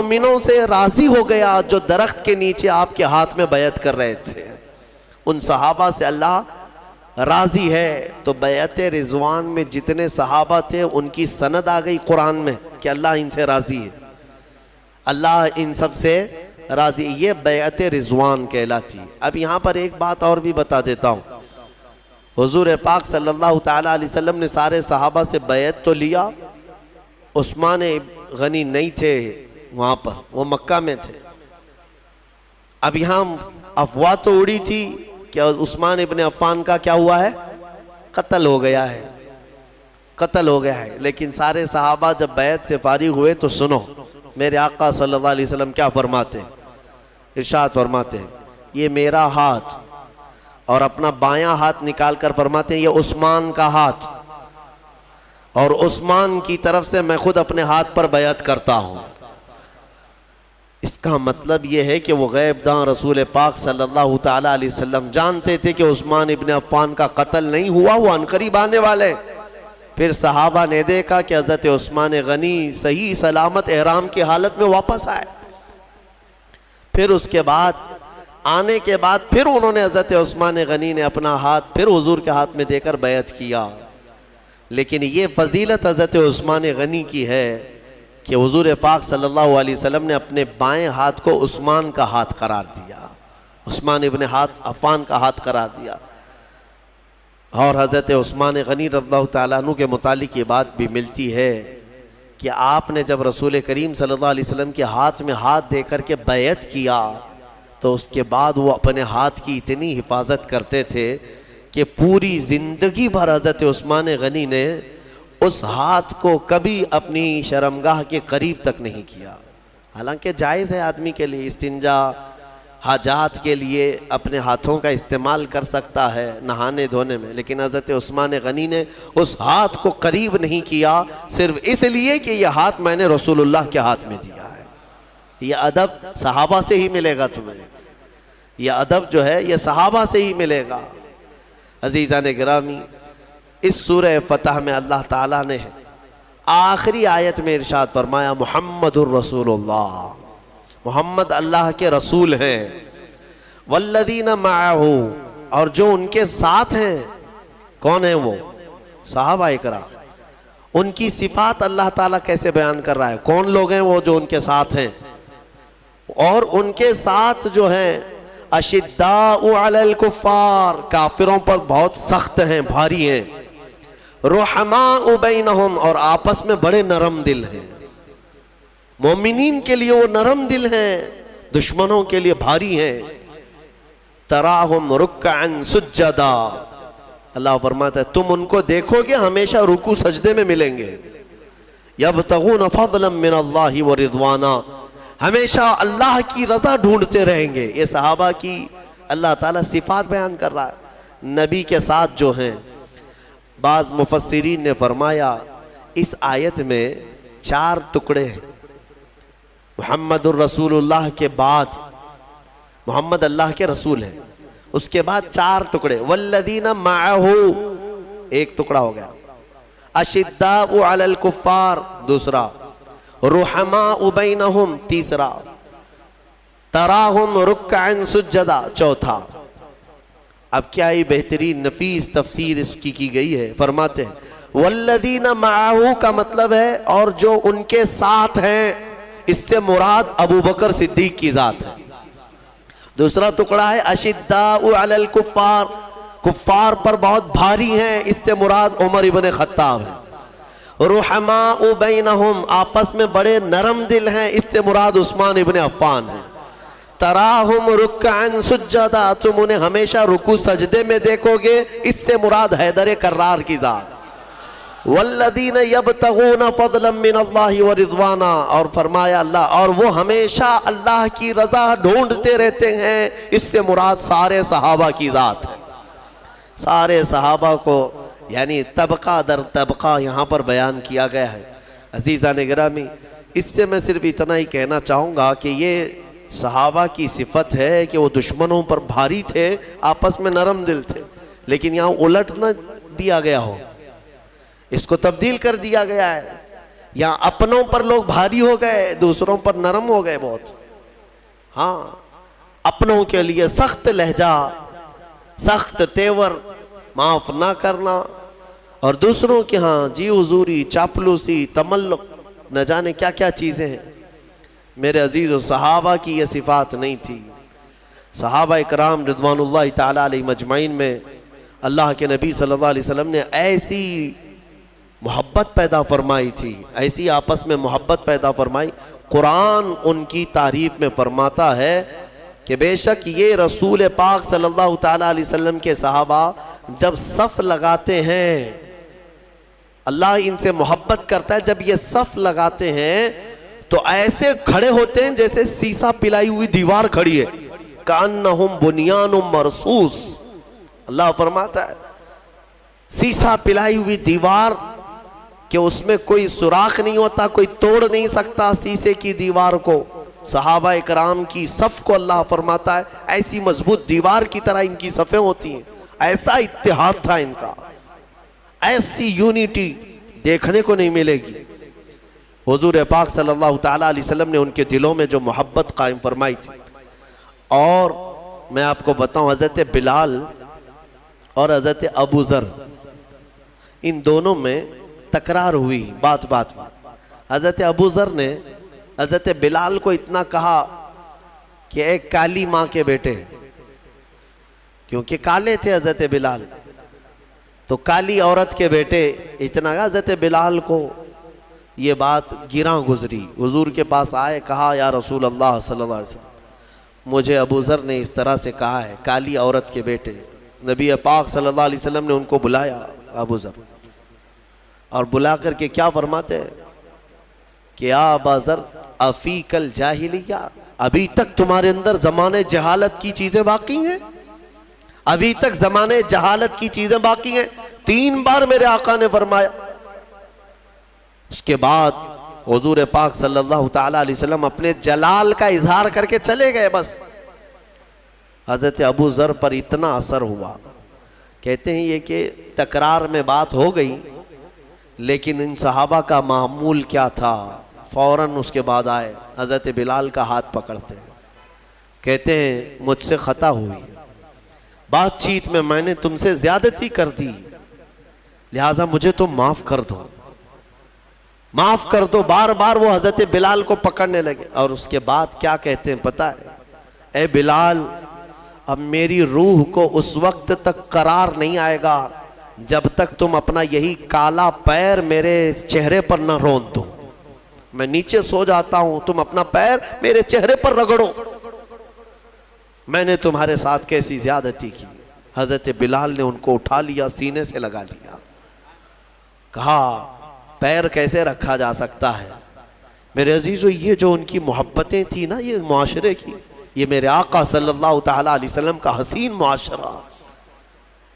मोमिनों से राज़ी हो गया जो दरख्त के नीचे आपके हाथ में बैत कर रहे थे। उन सहाबा से अल्लाह राज़ी है। तो बैत रिज़वान में जितने सहाबा थे उनकी सनद आ गई कुरान में कि अल्लाह इनसे राज़ी है, अल्लाह इन सब से राज़ी। ये बैत रिज़वान कहलाती। अब यहाँ पर एक बात और भी बता देता हूँ। हुज़ूर पाक सल्लल्लाहु ताला अलैहि वसल्लम ने सारे सहाबा से बैत तो लिया, उस्मान गनी नहीं थे वहाँ पर, वो मक्का में थे। अब यहाँ अफवाह तो उड़ी थी कि उस्मान इब्ने अफ़्फ़ान का क्या हुआ है, कत्ल हो गया है, कत्ल हो गया है। लेकिन सारे सहाबा जब बैत से फारिग हुए तो सुनो मेरे आका सल्लल्लाहु अलैहि वसल्लम क्या फरमाते हैं, इरशाद फरमाते हैं ये मेरा हाथ, और अपना बायां हाथ निकाल कर फरमाते हैं ये उस्मान का हाथ, और उस्मान की तरफ से मैं खुद अपने हाथ पर बैत करता हूँ। इसका मतलब ये है कि वो गैबदान रसूल पाक सल्लल्लाहु ताला अलैहि वसल्लम जानते थे कि उस्मान इब्ने अफ़्फ़ान का कत्ल नहीं हुआ, वो अनकरीब आने वाले। फिर सहाबा ने देखा कि हज़रत उस्मान गनी सही सलामत एहराम की हालत में वापस आए। फिर उसके बाद आने के बाद फिर उन्होंने हज़रत उस्मान गनी ने अपना हाथ फिर हुजूर के हाथ में देकर बैत किया। लेकिन ये फजीलत हज़रत उस्मान गनी की है कि हुजूर पाक सल्लल्लाहु अलैहि वसल्लम ने अपने बाएं हाथ को उस्मान का हाथ करार दिया, उस्मान इब्ने अफ़्फ़ान का हाथ करार दिया। और हज़रत उस्मान गनी रज़ियल्लाहु ताला अन्हु के मुतालिक ये बात भी मिलती है कि आपने जब रसूल करीम सल्लल्लाहु अलैहि वसल्लम के हाथ में हाथ दे कर के बैत किया तो उसके बाद वो अपने हाथ की इतनी हिफाजत करते थे कि पूरी ज़िंदगी भर हज़रत उस्मान गनी ने उस हाथ को कभी अपनी शर्मगाह के करीब तक नहीं किया। हालांकि जायज़ है आदमी के लिए इस्तिंजा हाजात के लिए अपने हाथों का इस्तेमाल कर सकता है नहाने धोने में, लेकिन हज़रत उस्मान गनी ने उस हाथ को करीब नहीं किया सिर्फ इसलिए कि यह हाथ मैंने रसूलुल्लाह के हाथ में दिया है। यह अदब सहाबा से ही मिलेगा तुम्हें, यह अदब जो है यह सहाबा से ही मिलेगा। अज़ीज़ान गिरामी, इस सूरह फतह में अल्लाह ताला ने आखिरी आयत में इरशाद फरमाया मुहम्मदुर रसूलुल्लाह, मोहम्मद अल्लाह के रसूल हैं। वल्लदीना माअहू, और जो उनके साथ हैं, कौन है वो, सहाबा इकराम। उनकी सिफात अल्लाह ताला कैसे बयान कर रहा है, कौन लोग हैं वो जो उनके साथ हैं। और उनके साथ जो हैं अशिद्दाउ अलल कुफ्फार, काफिरों पर बहुत सख्त हैं, भारी हैं। रुहमाउ बैनहुम, और आपस में बड़े नरम दिल हैं। मोमिनीन के लिए वो नरम दिल हैं, दुश्मनों के लिए भारी हैं। तराहुम रुक्अन सुज्जदा, अल्लाह फरमाता है तुम उनको देखोगे हमेशा रुकू सजदे में मिलेंगे। यबतगून फज़लन मिनल्लाहि व रिज़वाना, हमेशा अल्लाह की रज़ा ढूंढते रहेंगे। ये सहाबा की अल्लाह ताला सिफात बयान कर रहा है। नबी के साथ जो हैं, बाज़ मुफस्सिरीन ने फरमाया इस आयत में 4 टुकड़े हैं। मुहम्मदुर रसूलुल्लाह के बाद मोहम्मद अल्लाह के रसूल हैं, उसके बाद 4 टुकड़े। वल्लदीना माअहू, एक टुकड़ा हो गया। अशिद्दाउ अलल कुफ्फार, दूसरा। रुहमाउ बैनहुम, तीसरा। तराहुम रुक्अन सुज्जदा, चौथा। अब क्या ये बेहतरीन नफीस तफसीर इसकी की गई है। फरमाते हैं वल्लदीना माअहू का मतलब है और जो उनके साथ हैं, इससे मुराद अबू बकर सिद्दीक की जात है। दूसरा टुकड़ा है अशिद्दाउ अलल कुफ्फार, कुफ्फार पर बहुत भारी हैं, इससे मुराद उमर इब्ने खत्ताब है। रुहमाउ बैनहुम, आपस में बड़े नरम दिल हैं, इससे मुराद उस्मान इब्ने अफ़्फ़ान है। तराहुम रुक्अन सुज्जदा, तुम उन्हें हमेशा रुकू सजदे में देखोगे, इससे मुराद हैदर कर्रार की जात। वल्लदीन यबतगून फज़लन मिनल्लाहि व रिज़वाना, और फरमाया अल्लाह, और वो हमेशा अल्लाह की रज़ा ढूंढते रहते हैं, इससे मुराद सारे सहाबा की जात है। सारे सहाबा को यानी तबका दर तबका यहाँ पर बयान किया गया है। अज़ीज़ान गिरामी, इससे मैं सिर्फ इतना ही कहना चाहूँगा कि ये सहाबा की सिफत है कि वो दुश्मनों पर भारी थे, आपस में नरम दिल थे। लेकिन यहाँ उलट न दिया गया हो, इसको तब्दील कर दिया गया है। यहाँ अपनों पर लोग भारी हो गए, दूसरों पर नरम हो गए बहुत। हाँ, अपनों के लिए सख्त लहजा, सख्त तेवर, माफ ना करना, और दूसरों के यहाँ जी हुजूरी, चापलूसी, तमल्लुक, न जाने क्या क्या चीज़ें हैं। मेरे अजीज़ और सहाबा की ये सिफ़ात नहीं थी। सहाबा इकराम रिज़वानुल्लाहि ताला अलैहिम अजमईन में अल्लाह के नबी सल्लल्लाहु अलैहि वसल्लम ने ऐसी मोहब्बत पैदा फरमाई थी, ऐसी आपस में मोहब्बत पैदा फरमाई। कुरान उनकी तारीफ़ में फरमाता है कि बेशक ये रसूल पाक सल्लल्लाहु ताला अलैहि वसल्लम के सहाबा जब सफ़ लगाते हैं, अल्लाह इनसे मोहब्बत करता है, जब ये सफ़ लगाते हैं तो ऐसे खड़े होते हैं जैसे शीशा पिलाई हुई दीवार खड़ी है, कान्नहुम बुनियानुम मरसूस। अल्लाह फरमाता है शीशा पिलाई हुई दीवार कि उसमें कोई सुराख नहीं होता, कोई तोड़ नहीं सकता शीशे की दीवार को। सहाबा इकराम की सफ़ को अल्लाह फरमाता है ऐसी मजबूत दीवार की तरह इनकी सफ़ें होती हैं। ऐसा इत्तेहाद था इनका, ऐसी यूनिटी देखने को नहीं मिलेगी। हुजूर पाक सल्लल्लाहु ताला अलैहि वसल्लम ने उनके दिलों में जो मोहब्बत कायम फरमाई थी। और मैं आपको बताऊं, हज़रत बिलाल और हज़रत अबू ज़र, इन दोनों में तकरार हुई बात बात में। हज़रत अबू ज़र ने हज़रत बिलाल को इतना कहा कि एक काली माँ के बेटे, क्योंकि काले थे हज़रत बिलाल, तो काली औरत के बेटे, इतना हज़रत बिलाल को ये बात गिरा गुजरी। हुजूर के पास आए, कहा या रसूल अल्लाह सल्लल्लाहु अलैहि वसल्लम, मुझे अबू ज़र ने इस तरह से कहा है, काली औरत के बेटे। नबी पाक सल्लल्लाहु अलैहि वसल्लम ने उनको बुलाया, अबू ज़र, और बुला करके क्या फरमाते हैं कि या अबा ज़र अफ़ीकल जाहिलिया, अभी तक तुम्हारे अंदर ज़माने जहालत की चीज़ें बाकी हैं, अभी तक ज़माने जहालत की चीज़ें बाकी हैं। 3 बार मेरे आका ने फरमाया। उसके बाद हुजूर पाक सल्लल्लाहु ताला अलैहि वसल्लम अपने जलाल का इजहार करके चले गए। बस हज़रत अबू ज़र पर इतना असर हुआ, कहते हैं ये कि तकरार में बात हो गई, लेकिन इन सहाबा का मामूल क्या था, फ़ौरन उसके बाद आए, हज़रत बिलाल का हाथ पकड़ते हैं, कहते हैं मुझसे ख़ता हुई, बातचीत में मैंने तुमसे ज़्यादती कर दी, लिहाजा मुझे तुम माफ़ कर दो, माफ़ कर दो। बार बार वो हज़रत बिलाल को पकड़ने लगे। और उसके बाद क्या कहते हैं पता है, ए बिलाल, अब मेरी रूह को उस वक्त तक करार नहीं आएगा जब तक तुम अपना यही काला पैर मेरे चेहरे पर न रौंद दो। मैं नीचे सो जाता हूं, तुम अपना पैर मेरे चेहरे पर रगड़ो, मैंने तुम्हारे साथ कैसी ज्यादती की। हज़रत बिलाल ने उनको उठा लिया, सीने से लगा लिया, कहा पैर कैसे रखा जा सकता है। मेरे अजीज़ों, ये जो उनकी मोहब्बतें थी ना, ये मुआशरे की, ये मेरे आका सल्लल्लाहु ताला अलैहि वसल्लम का हसीन मुआशरा।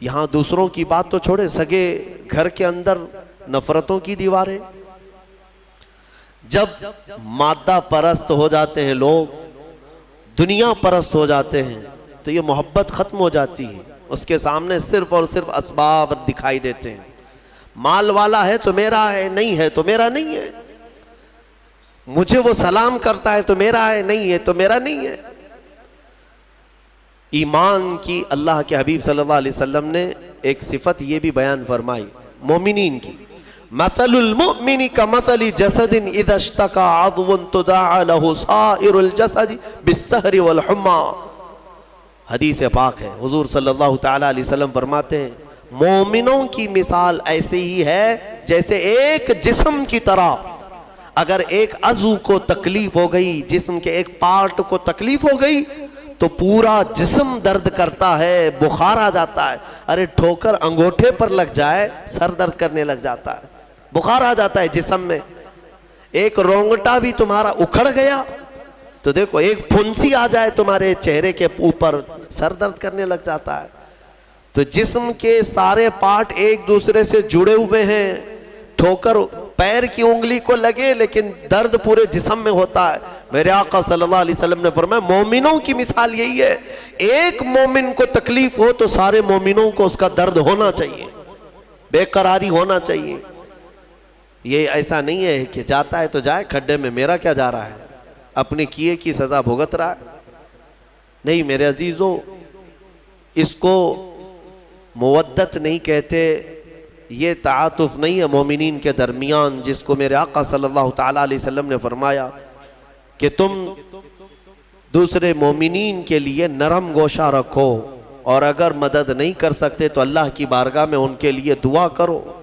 यहाँ दूसरों की बात तो छोड़े, सगे घर के अंदर नफरतों की दीवारें। जब मादा परस्त हो जाते हैं लोग, दुनिया परस्त हो जाते हैं, तो ये मोहब्बत ख़त्म हो जाती है। उसके सामने सिर्फ और सिर्फ असबाब दिखाई देते हैं। माल वाला है तो मेरा है, नहीं है तो मेरा नहीं है। मुझे वो सलाम करता है तो मेरा है, नहीं है तो मेरा नहीं है। ईमान की अल्लाह के हबीब सल्लल्लाहु अलैहि वसल्लम ने एक सिफत ये भी बयान फरमाई मोमिनीन की, मसलुल मुमिनी का मसली जसदिन इज़ा इश्तका अज़्वुन तुदाअ लहु साइरुल जसदि बिस्सहरि वल हुम्मा। हदीस पाक है, हुजूर सल्लल्लाहु ताला अलैहि वसल्लम फरमाते हैं, मोमिनों की मिसाल ऐसे ही है जैसे एक जिस्म की तरह, अगर एक अज़ू को तकलीफ हो गई, जिस्म के एक पार्ट को तकलीफ हो गई तो पूरा जिस्म दर्द करता है, बुखार आ जाता है। अरे ठोकर अंगूठे पर लग जाए, सर दर्द करने लग जाता है, बुखार आ जाता है जिस्म में। एक रोंगटा भी तुम्हारा उखड़ गया तो देखो, एक फुंसी आ जाए तुम्हारे चेहरे के ऊपर, सर दर्द करने लग जाता है। तो जिस्म के सारे पार्ट एक दूसरे से जुड़े हुए हैं। ठोकर पैर की उंगली को लगे लेकिन दर्द पूरे जिस्म में होता है। मेरे आका सल्लल्लाहु अलैहि वसल्लम ने फरमाया, मोमिनों की मिसाल यही है, एक मोमिन को तकलीफ हो तो सारे मोमिनों को उसका दर्द होना चाहिए, बेकरारी होना चाहिए। ये ऐसा नहीं है कि जाता है तो जाए, खड्डे में मेरा क्या जा रहा है, अपने किए की सज़ा भुगत रहा है। नहीं मेरे अजीज़ों, इसको मुवद्दत नहीं कहते, ये ताअतुफ़ नहीं है मोमिनीन के दरमियान, जिसको मेरे आका सल्लल्लाहु ताला अलैहि वसल्लम ने फरमाया कि तुम दूसरे मोमिनीन के लिए नरम गोशा रखो, और अगर मदद नहीं कर सकते तो अल्लाह की बारगाह में उनके लिए दुआ करो।